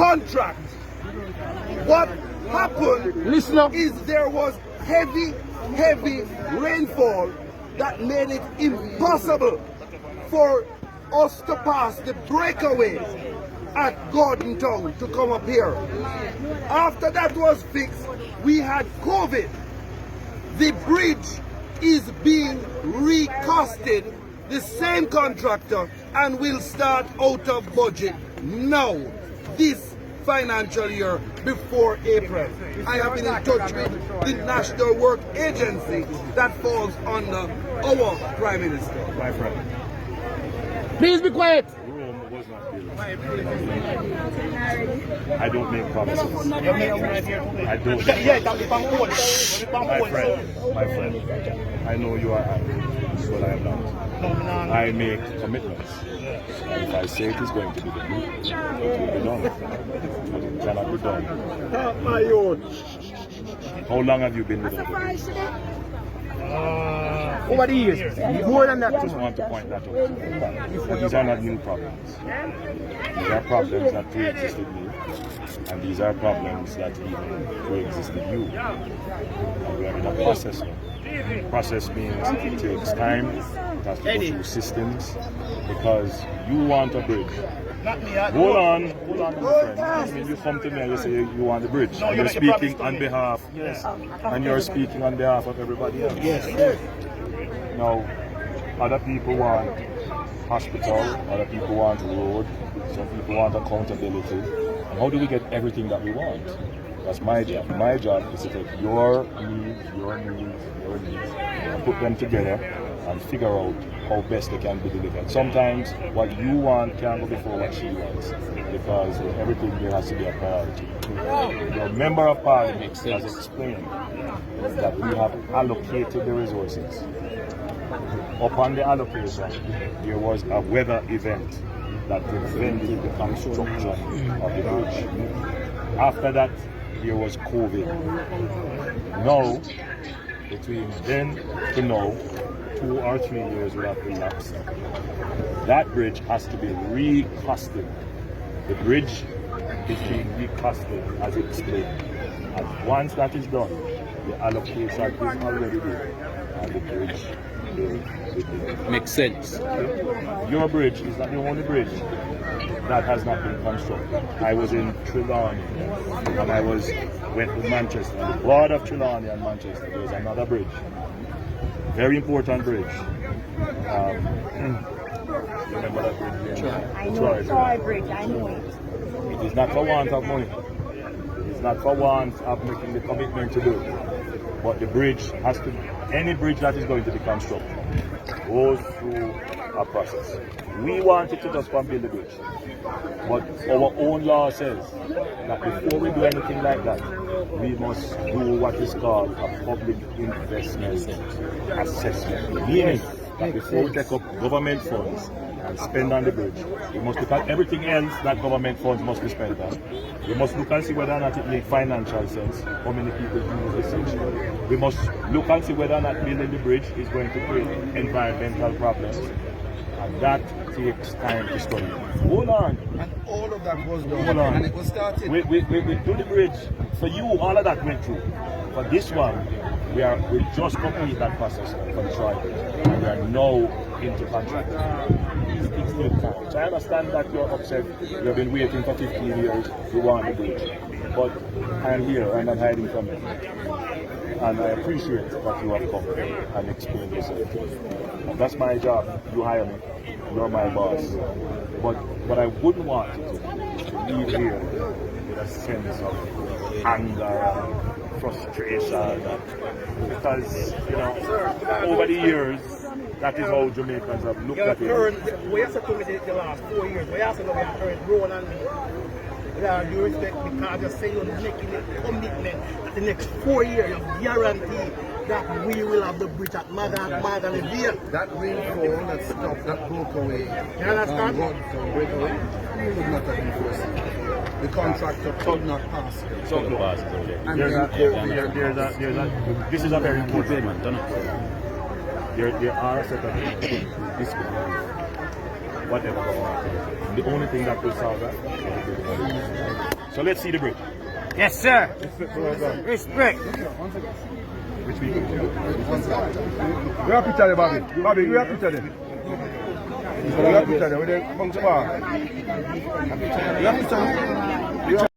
contract. What happened is there was heavy rainfall that made it impossible for us to pass the breakaway at Gordon Town to come up here. After that was fixed, we had COVID. The bridge is being recosted, the same contractor, and will start out of budget now, this financial year, before April. I have been in touch with the National Work Agency that falls under our Prime Minister. My friend. Please be quiet. Rome was not built. I don't make promises. I don't. My friend, I know you are angry, but I am not. I make commitments. And if I say it is going to be done, it will be done. But it cannot be done. How long have you been with us? Over the years. More than that. I just want to point that out. These are not new problems. These are problems that pre-existed me. And these are problems that even pre-existed you. And we are in a process now. Process means it takes time, it has to go through systems, because you want a bridge. Hold on, my friend. When you come to me and you say you want a bridge, and you're speaking on behalf, and you're speaking on behalf of everybody else. Now, other people want hospital, other people want road, some people want accountability. And how do we get everything that we want? That's my job. My job is to take your needs, and put them together and figure out how best they can be delivered. Sometimes what you want can't go before what she wants, because everything there has to be a priority. The Member of Parliament has explained that we have allocated the resources. Upon the allocation, there was a weather event that prevented the construction of the bridge. After that, there was COVID. Now, between then to now, 2 or 3 years will have elapsed. That bridge has to be recosted. The bridge is being recosted as explained. And once that is done, the allocation is already there, and the bridge will be built. Makes sense. Your bridge is not the only bridge that has not been constructed. I was in Trelawney, and I went to Manchester. On the border of Trelawney and Manchester, there was another bridge. Very important bridge. Remember that bridge? I know it. Troy Bridge, I know it. It is not for want of money. It is not for want of making the commitment to do it. But the bridge has to, any bridge that is going to be constructed goes through a process. We wanted to just come build the bridge. But our own law says that before we do anything like that, we must do what is called a public investment assessment. Meaning that before we take up government funds and spend on the bridge, we must look at everything else that government funds must be spent on. We must look and see whether or not it makes financial sense, how many people use this section. We must look and see whether or not building the bridge is going to create environmental problems. And that takes time to study. Hold on. And all of that was done. Hold on. And it was started. We do the bridge. For you, all of that went through. For this one, we just complete that process for the Troy Bridge. And we are now into contract. These things take time. So I understand that you're upset. You've been waiting for 15 years. You want the bridge. But I am here. I'm not hiding from it. And I appreciate that you have come and explained yourself. And that's my job. You hire me. You're my boss. But what I wouldn't want you to do is to leave here with a sense of anger and frustration. Because, you know, over the years, that is how Jamaicans have looked at it. We have to come with the last 4 years. We have to know we have current role and with all due respect, because you say you're making a commitment that the next 4 years you guarantee that we will have the bridge at Mother and Via. That rainfall that stopped, that broke away. You understand? We could not have enforced it. The contractor could not pass it. So close. This is a very important one. There are a set of disputes. Whatever. The only thing that will solve that is So let's see the bridge. Yes, sir. Respect. Which we can do. We have a picture there, Bobby. Bobby, we have a picture there. We have a picture there. We have a picture there.